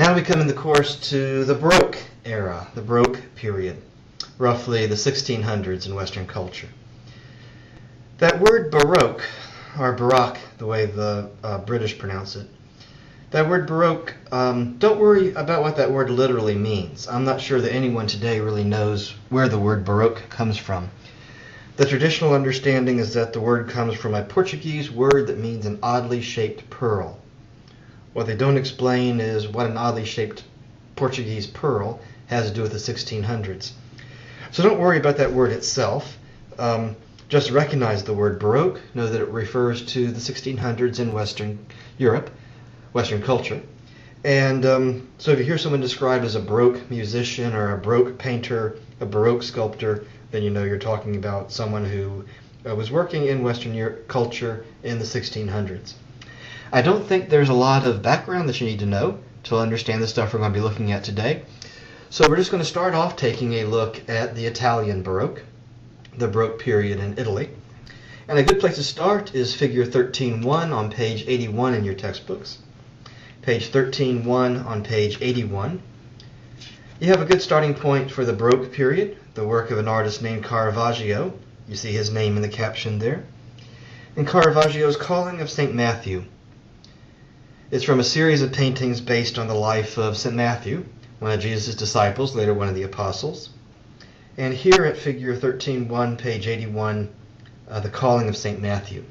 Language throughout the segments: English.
Now we come in the course to the Baroque era, the Baroque period, roughly the 1600s in Western culture. That word Baroque, or Baroque, the way the British pronounce it, that word Baroque, don't worry about what that word literally means. I'm not sure that anyone today really knows where the word Baroque comes from. The traditional understanding is that the word comes from a Portuguese word that means an oddly shaped pearl. What they don't explain is what an oddly shaped Portuguese pearl has to do with the 1600s. So don't worry about that word itself. Just recognize the word Baroque. Know that it refers to the 1600s in Western Europe, Western culture. And so if you hear someone described as a Baroque musician or a Baroque painter, a Baroque sculptor, then you know you're talking about someone who was working in Western culture in the 1600s. I don't think there's a lot of background that you need to know to understand the stuff we're going to be looking at today. So we're just going to start off taking a look at the Italian Baroque, the Baroque period in Italy. And a good place to start is figure 13.1 on page 81 in your textbooks. Page 13.1 on page 81. You have a good starting point for the Baroque period, the work of an artist named Caravaggio. You see his name in the caption there. And Caravaggio's Calling of St. Matthew. It's from a series of paintings based on the life of St. Matthew, one of Jesus' disciples, later one of the apostles. And here at figure 13.1, page 81, the Calling of St. Matthew.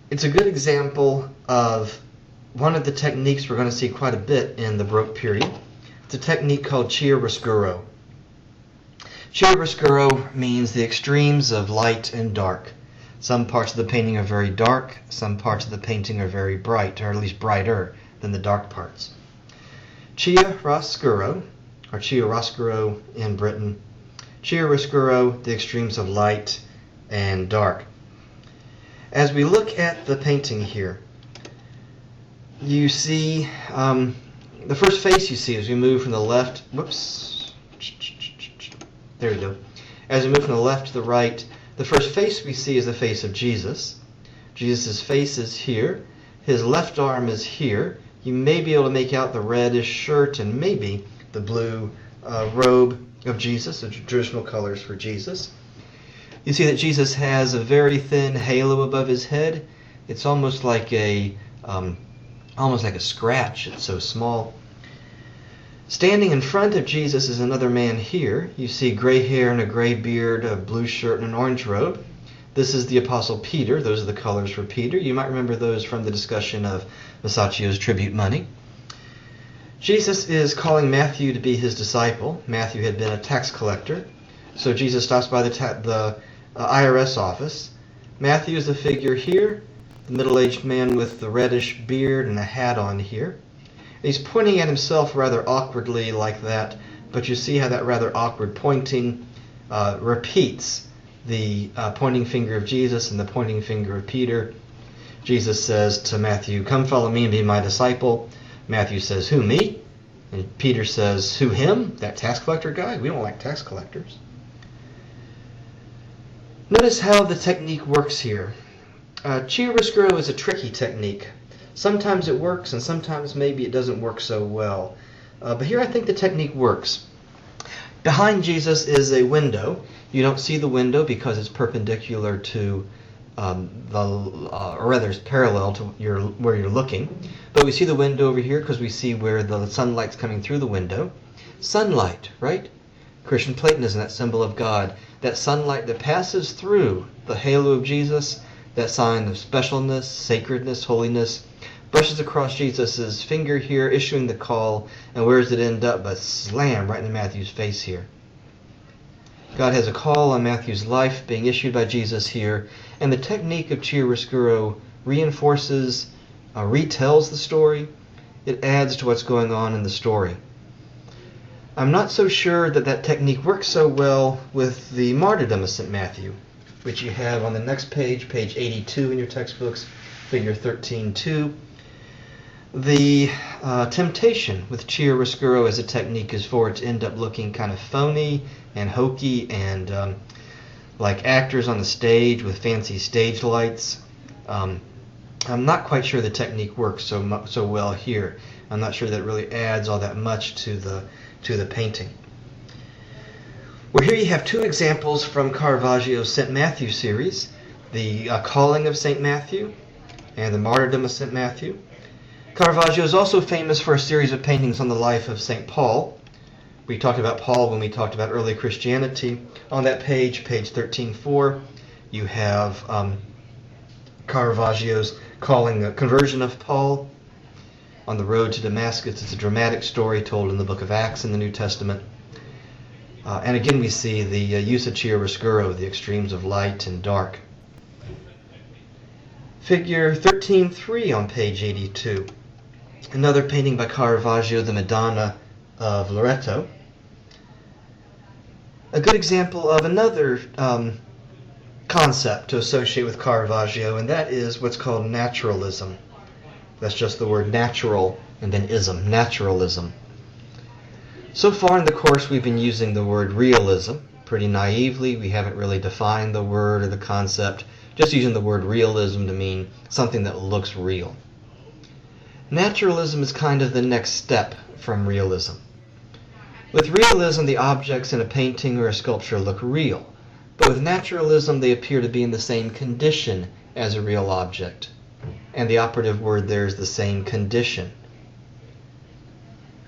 It's a good example of one of the techniques we're going to see quite a bit in the Baroque period. It's a technique called chiaroscuro. Chiaroscuro means the extremes of light and dark. Some parts of the painting are very dark, some parts of the painting are very bright, or at least brighter than the dark parts. Chiaroscuro, or chiaroscuro in Britain. Chiaroscuro, the extremes of light and dark. As we look at the painting here, you see, the first face you see as we move from the left, there we go. As we move from the left to the right, the first face we see is the face of Jesus. Jesus' face is here. His left arm is here. You may be able to make out the reddish shirt and maybe the blue robe of Jesus, the traditional colors for Jesus. You see that Jesus has a very thin halo above his head. It's almost like a scratch. It's so small. Standing in front of Jesus is another man here. You see gray hair and a gray beard, a blue shirt and an orange robe. This is the Apostle Peter. Those are the colors for Peter. You might remember those from the discussion of Masaccio's tribute money. Jesus is calling Matthew to be his disciple. Matthew had been a tax collector. So Jesus stops by the IRS office. Matthew is the figure here, the middle-aged man with the reddish beard and a hat on here. He's pointing at himself rather awkwardly like that, but you see how that rather awkward pointing repeats the pointing finger of Jesus and the pointing finger of Peter. Jesus says to Matthew, "Come follow me and be my disciple." Matthew says, "Who, me?" And Peter says, "Who, him? That tax collector guy? We don't like tax collectors." Notice how the technique works here. Chiaroscuro is a tricky technique. Sometimes it works, and sometimes maybe it doesn't work so well. But here I think the technique works. Behind Jesus is a window. You don't see the window because it's perpendicular to or rather it's parallel to where you're looking. But we see the window over here because we see where the sunlight's coming through the window. Sunlight, right? Christian Platonism, that symbol of God. That sunlight that passes through the halo of Jesus, that sign of specialness, sacredness, holiness, brushes across Jesus' finger here, issuing the call, and where does it end up but slam right in Matthew's face here. God has a call on Matthew's life being issued by Jesus here, and the technique of chiaroscuro reinforces, retells the story. It adds to what's going on in the story. I'm not so sure that that technique works so well with the martyrdom of St. Matthew, which you have on the next page, page 82 in your textbooks, figure 13.2. The temptation with chiaroscuro as a technique is for it to end up looking kind of phony and hokey and like actors on the stage with fancy stage lights. I'm not quite sure the technique works so well here. I'm not sure that it really adds all that much to the painting. Well, here you have two examples from Caravaggio's St. Matthew series, the Calling of St. Matthew and the Martyrdom of St. Matthew. Caravaggio is also famous for a series of paintings on the life of St. Paul. We talked about Paul when we talked about early Christianity. On that page 13:4, you have Caravaggio's Calling, the Conversion of Paul on the road to Damascus. It's a dramatic story told in the book of Acts in the New Testament. And again, we see the use of chiaroscuro, the extremes of light and dark. Figure 13:3 on page 82. Another painting by Caravaggio, the Madonna of Loreto. A good example of another concept to associate with Caravaggio, and that is what's called naturalism. That's just the word natural and then ism, naturalism. So far in the course we've been using the word realism pretty naively. We haven't really defined the word or the concept, just using the word realism to mean something that looks real. Naturalism is kind of the next step from realism. With realism, the objects in a painting or a sculpture look real, but with naturalism they appear to be in the same condition as a real object. And the operative word there is the same condition.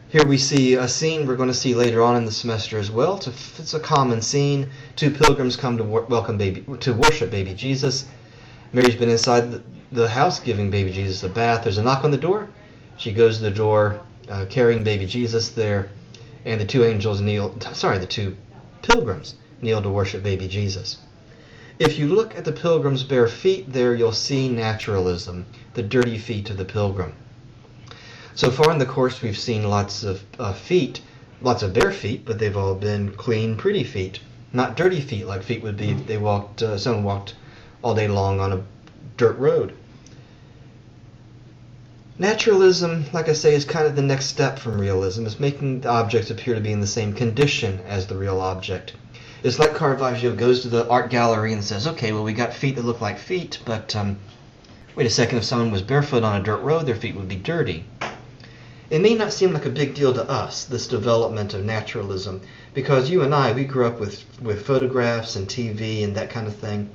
Here we see a scene we're going to see later on in the semester as well. It's a common scene. Two pilgrims come to worship baby Jesus. Mary's been inside the house giving baby Jesus a bath. There's a knock on the door. She goes to the door carrying baby Jesus there, and the two pilgrims kneel to worship baby Jesus. If you look at the pilgrim's bare feet there, you'll see naturalism, the dirty feet of the pilgrim. So far in the course, we've seen lots of feet, lots of bare feet, but they've all been clean, pretty feet, not dirty feet like feet would be if someone walked all day long on a dirt road. Naturalism, like I say, is kind of the next step from realism. It's making the objects appear to be in the same condition as the real object. It's like Caravaggio goes to the art gallery and says, okay, well, we got feet that look like feet, but wait a second, if someone was barefoot on a dirt road, their feet would be dirty. It may not seem like a big deal to us, this development of naturalism, because you and I, we grew up with photographs and TV and that kind of thing.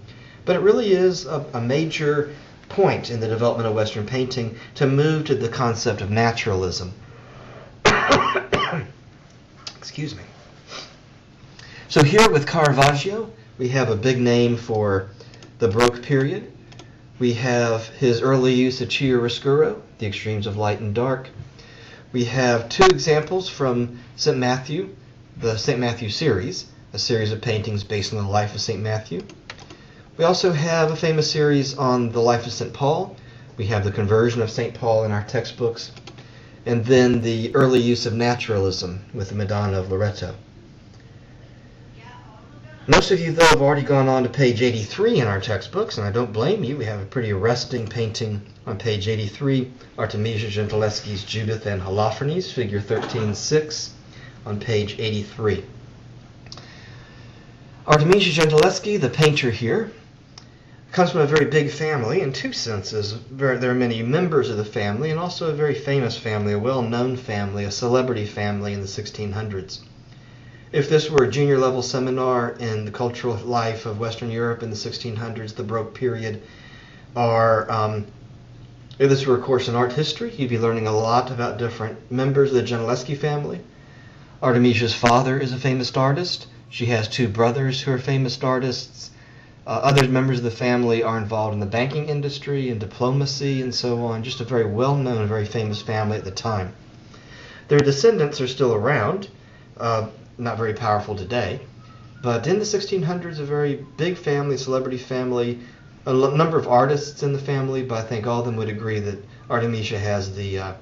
But it really is a major point in the development of Western painting to move to the concept of naturalism. Excuse me. So here with Caravaggio, we have a big name for the Baroque period. We have his early use of chiaroscuro, the extremes of light and dark. We have two examples from St. Matthew, the St. Matthew series, a series of paintings based on the life of St. Matthew. We also have a famous series on the life of St. Paul. We have the conversion of St. Paul in our textbooks. And then the early use of naturalism with the Madonna of Loreto. Most of you, though, have already gone on to page 83 in our textbooks, and I don't blame you. We have a pretty arresting painting on page 83, Artemisia Gentileschi's Judith and Holofernes, figure 13:6, on page 83. Artemisia Gentileschi, the painter here, comes from a very big family in two senses. There are many members of the family, and also a very famous family, a well-known family, a celebrity family in the 1600s. If this were a junior level seminar in the cultural life of Western Europe in the 1600s, the Baroque period, or if this were a course in art history, you'd be learning a lot about different members of the Gentileschi family. Artemisia's father is a famous artist. She has two brothers who are famous artists. Other members of the family are involved in the banking industry and diplomacy and so on. Just a very well-known, very famous family at the time. Their descendants are still around. Not very powerful today, but in the 1600s, a very big family, celebrity family, a number of artists in the family, but I think all of them would agree that Artemisia has the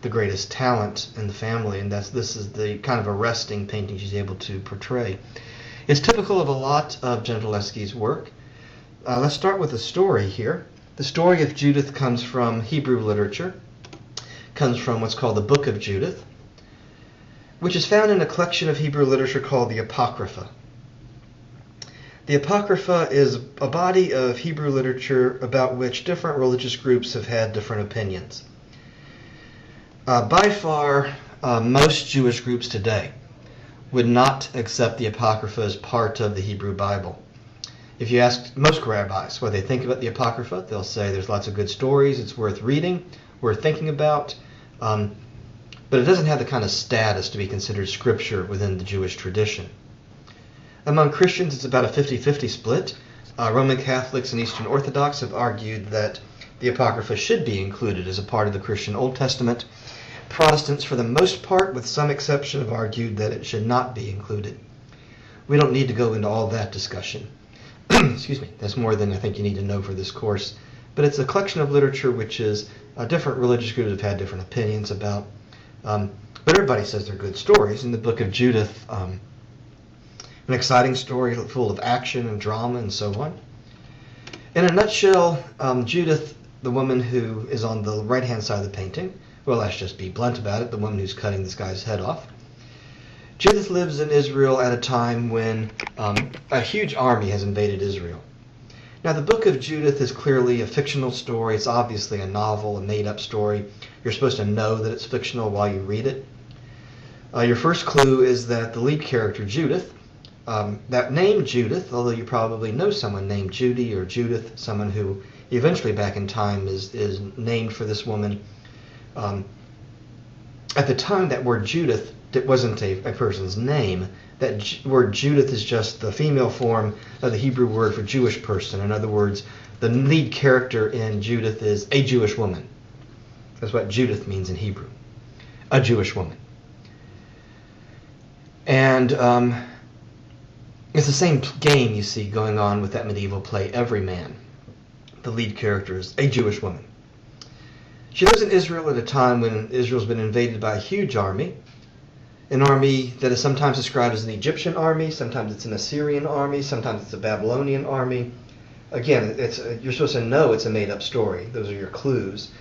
greatest talent in the family, and this is the kind of arresting painting she's able to portray. It's typical of a lot of Gentileschi's work. Let's start with the story here. The story of Judith comes from Hebrew literature, comes from what's called the Book of Judith, which is found in a collection of Hebrew literature called the Apocrypha. The Apocrypha is a body of Hebrew literature about which different religious groups have had different opinions. By far, most Jewish groups today would not accept the Apocrypha as part of the Hebrew Bible. If you ask most rabbis what they think about the Apocrypha, they'll say there's lots of good stories, it's worth reading, worth thinking about, but it doesn't have the kind of status to be considered scripture within the Jewish tradition. Among Christians, it's about a 50-50 split. Roman Catholics and Eastern Orthodox have argued that the Apocrypha should be included as a part of the Christian Old Testament. Protestants, for the most part, with some exception, have argued that it should not be included. We don't need to go into all that discussion. Excuse me, that's more than I think you need to know for this course. But it's a collection of literature which is different religious groups have had different opinions about. But everybody says they're good stories. In the book of Judith, an exciting story full of action and drama and so on. In a nutshell, Judith, the woman who is on the right-hand side of the painting, well, let's just be blunt about it, the woman who's cutting this guy's head off. Judith lives in Israel at a time when a huge army has invaded Israel. Now, the book of Judith is clearly a fictional story. It's obviously a novel, a made-up story. You're supposed to know that it's fictional while you read it. Your first clue is that the lead character, Judith, that name Judith, although you probably know someone named Judy or Judith, someone who eventually back in time is named for this woman. At the time, that word Judith, it wasn't a person's name. That word Judith is just the female form of the Hebrew word for Jewish person. In other words, the lead character in Judith is a Jewish woman. That's what Judith means in Hebrew, a Jewish woman. And it's the same game you see going on with that medieval play, Everyman. The lead character is a Jewish woman. She lives in Israel at a time when Israel's been invaded by a huge army, an army that is sometimes described as an Egyptian army, sometimes it's an Assyrian army, sometimes it's a Babylonian army. Again, you're supposed to know it's a made-up story. Those are your clues.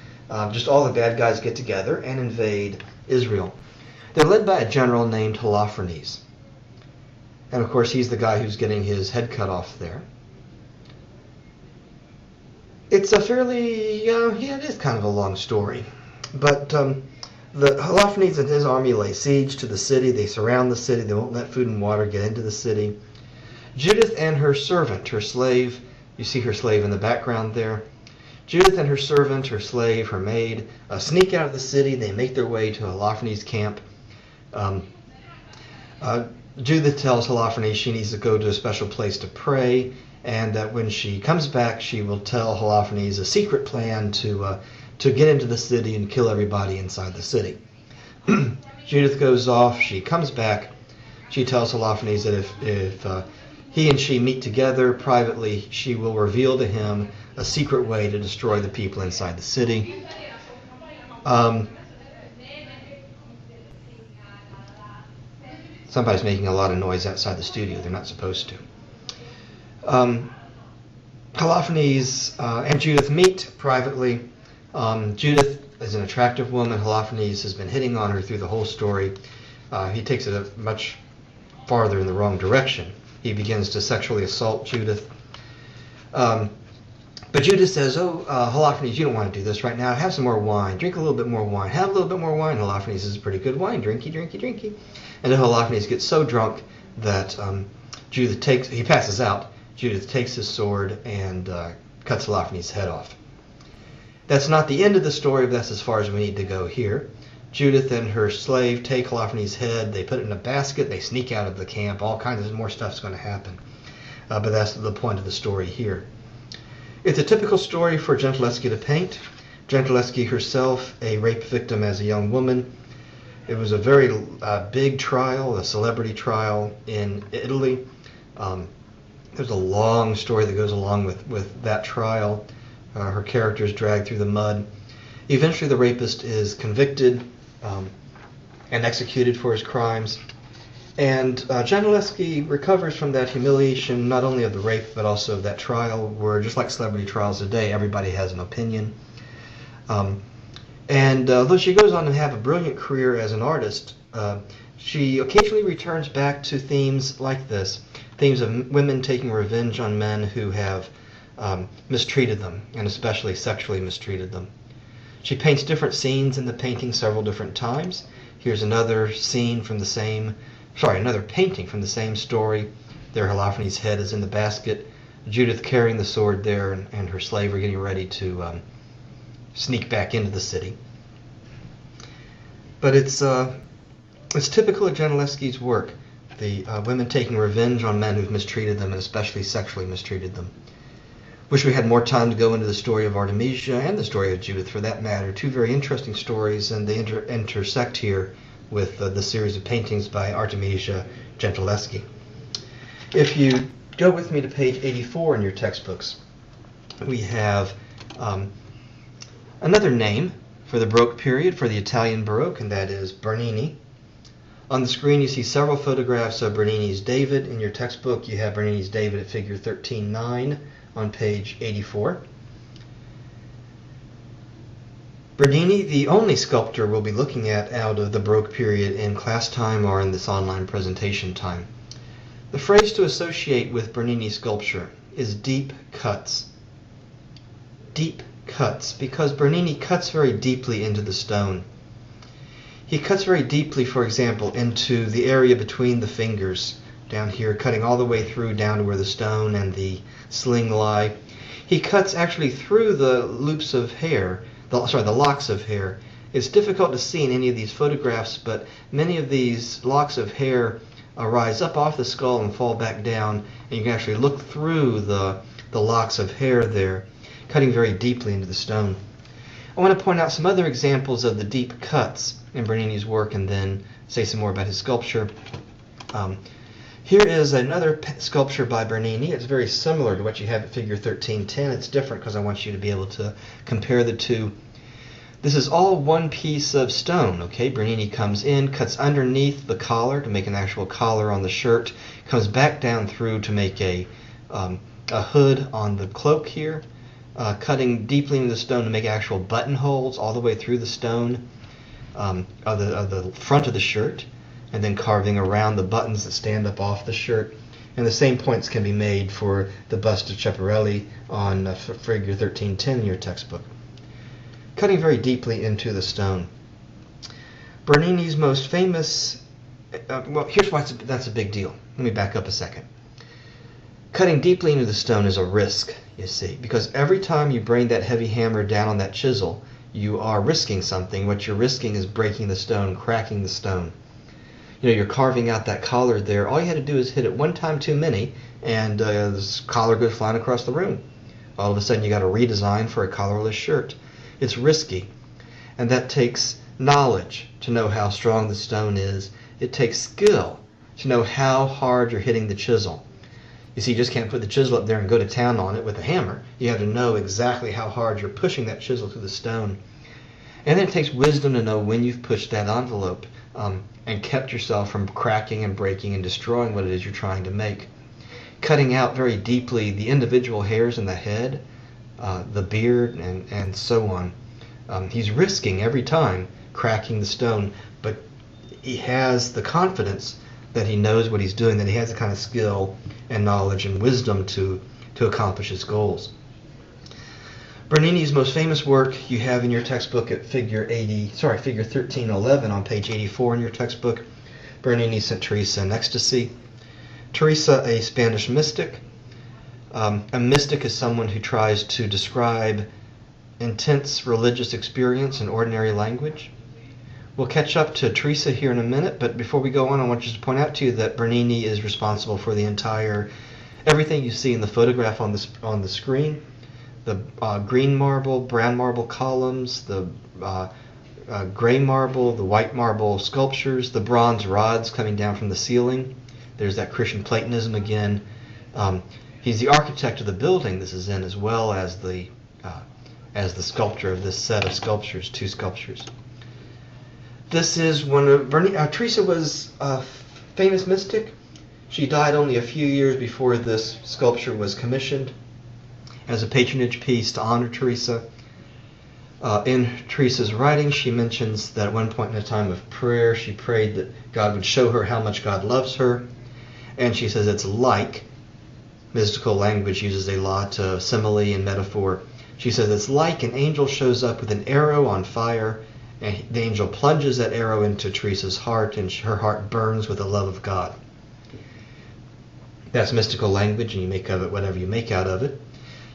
Just all the bad guys get together and invade Israel. They're led by a general named Holofernes. And of course, he's the guy who's getting his head cut off there. It's a fairly, it is kind of a long story. But the Holofernes and his army lay siege to the city. They surround the city. They won't let food and water get into the city. Judith and her servant, her slave, you see her slave in the background there. Judith and her servant, her slave, her maid, sneak out of the city. They make their way to Holofernes' camp. Judith tells Holofernes she needs to go to a special place to pray, and that when she comes back, she will tell Holofernes a secret plan to get into the city and kill everybody inside the city. Judith goes off. She comes back. She tells Holofernes that if he and she meet together privately, she will reveal to him a secret way to destroy the people inside the city. Somebody's making a lot of noise outside the studio. They're not supposed to. Holofernes and Judith meet privately. Judith is an attractive woman. Holofernes has been hitting on her through the whole story. He takes it much farther in the wrong direction. He begins to sexually assault Judith. But Judith says, Holofernes, you don't want to do this right now. Have some more wine. Drink a little bit more wine. Have a little bit more wine. Holofernes is a pretty good wine. Drinky, drinky, drinky. And then Holofernes gets so drunk that he passes out. Judith takes his sword and cuts Holofernes' head off. That's not the end of the story, but that's as far as we need to go here. Judith and her slave take Holofernes' head. They put it in a basket. They sneak out of the camp. All kinds of more stuff's going to happen. But that's the point of the story here. It's a typical story for Gentileschi to paint. Gentileschi herself, a rape victim as a young woman. It was a very big trial, a celebrity trial in Italy. There's a long story that goes along with that trial. Her character is dragged through the mud. Eventually the rapist is convicted and executed for his crimes. And Gentileschi recovers from that humiliation, not only of the rape, but also of that trial, where just like celebrity trials today, everybody has an opinion. And though she goes on to have a brilliant career as an artist, she occasionally returns back to themes like this. themes of women taking revenge on men who have mistreated them, and especially sexually mistreated them. She paints different scenes in the painting several different times. Here's another scene from another painting from the same story. There Holofernes' head is in the basket, Judith carrying the sword there, and her slave are getting ready to sneak back into the city. But it's typical of Gentileschi's work, the women taking revenge on men who've mistreated them, and especially sexually mistreated them. Wish we had more time to go into the story of Artemisia and the story of Judith, for that matter. Two very interesting stories, and they intersect here with the series of paintings by Artemisia Gentileschi. If you go with me to page 84 in your textbooks, we have another name for the Baroque period, for the Italian Baroque, and that is Bernini. On the screen you see several photographs of Bernini's David. In your textbook you have Bernini's David at figure 13.9 on page 84. Bernini, the only sculptor we'll be looking at out of the Baroque period in class time or in this online presentation time. The phrase to associate with Bernini sculpture is deep cuts. Deep cuts, because Bernini cuts very deeply into the stone. He cuts very deeply, for example, into the area between the fingers, down here, cutting all the way through down to where the stone and the sling lie. He cuts actually through the loops of hair, the locks of hair. It's difficult to see in any of these photographs, but many of these locks of hair rise up off the skull and fall back down, and you can actually look through the locks of hair there, cutting very deeply into the stone. I want to point out some other examples of the deep cuts in Bernini's work and then say some more about his sculpture. Here is another sculpture by Bernini. It's very similar to what you have at figure 13.10. It's different because I want you to be able to compare the two. This is all one piece of stone, okay? Bernini comes in, cuts underneath the collar to make an actual collar on the shirt, comes back down through to make a hood on the cloak here, cutting deeply into the stone to make actual buttonholes all the way through the stone of the front of the shirt, and then carving around the buttons that stand up off the shirt. And the same points can be made for the bust of Schiaparelli on figure 13.10 in your textbook. Cutting very deeply into the stone. Bernini's most famous, here's why that's a big deal. Let me back up a second. Cutting deeply into the stone is a risk, you see, because every time you bring that heavy hammer down on that chisel, you are risking something. What you're risking is breaking the stone, cracking the stone. You know, you're carving out that collar there. All you had to do is hit it one time too many, and this collar goes flying across the room. All of a sudden you got a redesign for a collarless shirt. It's risky, and that takes knowledge to know how strong the stone is. It takes skill to know how hard you're hitting the chisel. You see, you just can't put the chisel up there and go to town on it with a hammer. You have to know exactly how hard you're pushing that chisel through the stone. And then it takes wisdom to know when you've pushed that envelope and kept yourself from cracking and breaking and destroying what it is you're trying to make. Cutting out very deeply the individual hairs in the head, the beard, and so on. He's risking every time cracking the stone, but he has the confidence that he knows what he's doing, that he has the kind of skill and knowledge and wisdom to accomplish his goals. Bernini's most famous work you have in your textbook at figure 1311 on page 84 in your textbook. Bernini sent Teresa in Ecstasy. Teresa, a Spanish mystic. A mystic is someone who tries to describe intense religious experience in ordinary language. We'll catch up to Teresa here in a minute, but before we go on, I want just to point out to you that Bernini is responsible for the entire, everything you see in the photograph on the screen. The green marble, brown marble columns, the gray marble, the white marble sculptures, the bronze rods coming down from the ceiling. There's that Christian Platonism again. He's the architect of the building this is in, as well as the sculptor of this set of sculptures, two sculptures. This is one of Teresa was a famous mystic. She died only a few years before this sculpture was commissioned as a patronage piece to honor Teresa. In Teresa's writing, she mentions that at one point in a time of prayer, she prayed that God would show her how much God loves her. And she says it's like, mystical language uses a lot of simile and metaphor. She says it's like an angel shows up with an arrow on fire, and the angel plunges that arrow into Teresa's heart, and her heart burns with the love of God. That's mystical language, and you make of it whatever you make out of it.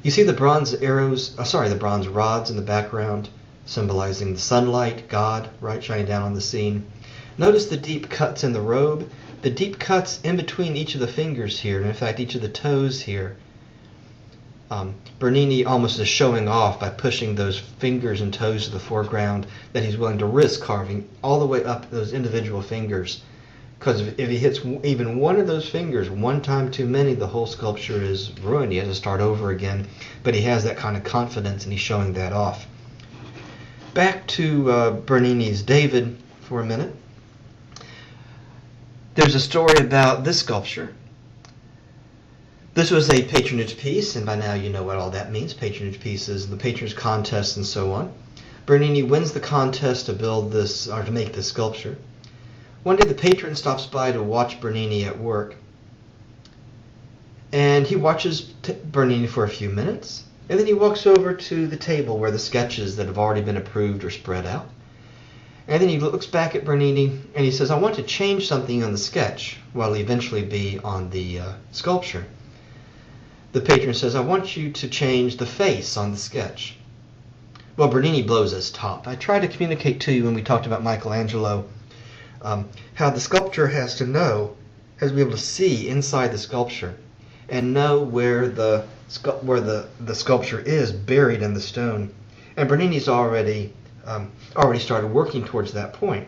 You see the bronze the bronze rods in the background, symbolizing the sunlight, God, right, shining down on the scene. Notice the deep cuts in the robe, the deep cuts in between each of the fingers here, and in fact each of the toes here. Bernini almost is showing off by pushing those fingers and toes to the foreground that he's willing to risk carving all the way up those individual fingers. Because if he hits even one of those fingers one time too many, the whole sculpture is ruined. He has to start over again. But he has that kind of confidence, and he's showing that off. Back to Bernini's David for a minute. There's a story about this sculpture. This was a patronage piece, and by now you know what all that means. Patronage pieces, the patronage contest, and so on. Bernini wins the contest to build this, or to make this sculpture. One day the patron stops by to watch Bernini at work, and he watches Bernini for a few minutes, and then he walks over to the table where the sketches that have already been approved are spread out. And then he looks back at Bernini and he says, I want to change something on the sketch, what will eventually be on the sculpture. The patron says, I want you to change the face on the sketch. Well, Bernini blows his top. I tried to communicate to you when we talked about Michelangelo how the sculptor has to be able to see inside the sculpture and know where the sculpture is buried in the stone. And Bernini's already started working towards that point.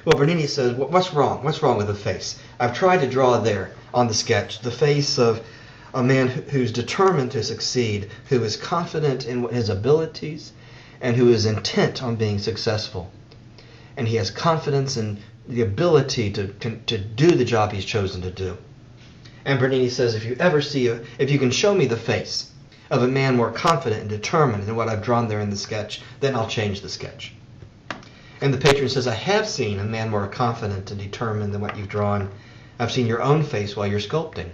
Well, Bernini says, what's wrong? What's wrong with the face? I've tried to draw there on the sketch the face of a man who's determined to succeed, who is confident in his abilities, and who is intent on being successful. And he has confidence in the ability to do the job he's chosen to do. And Bernini says, if you can show me the face of a man more confident and determined in what I've drawn there in the sketch, then I'll change the sketch. And the patron says, I have seen a man more confident and determined than what you've drawn. I've seen your own face while you're sculpting.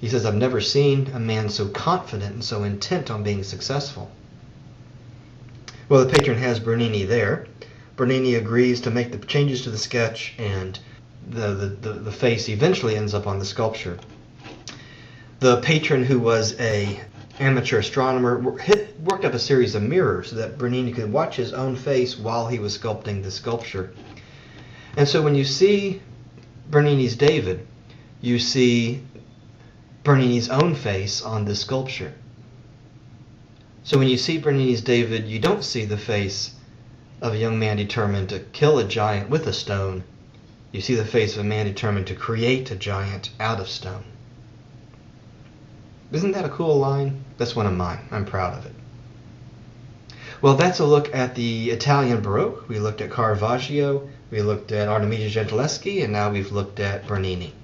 He says, I've never seen a man so confident and so intent on being successful. Well, the patron has Bernini there. Bernini agrees to make the changes to the sketch, and the face eventually ends up on the sculpture. The patron, who was an amateur astronomer, worked up a series of mirrors so that Bernini could watch his own face while he was sculpting the sculpture. And so when you see Bernini's David, you see Bernini's own face on this sculpture. So when you see Bernini's David, you don't see the face of a young man determined to kill a giant with a stone. You see the face of a man determined to create a giant out of stone. Isn't that a cool line? That's one of mine. I'm proud of it. Well, that's a look at the Italian Baroque. We looked at Caravaggio, we looked at Artemisia Gentileschi, and now we've looked at Bernini.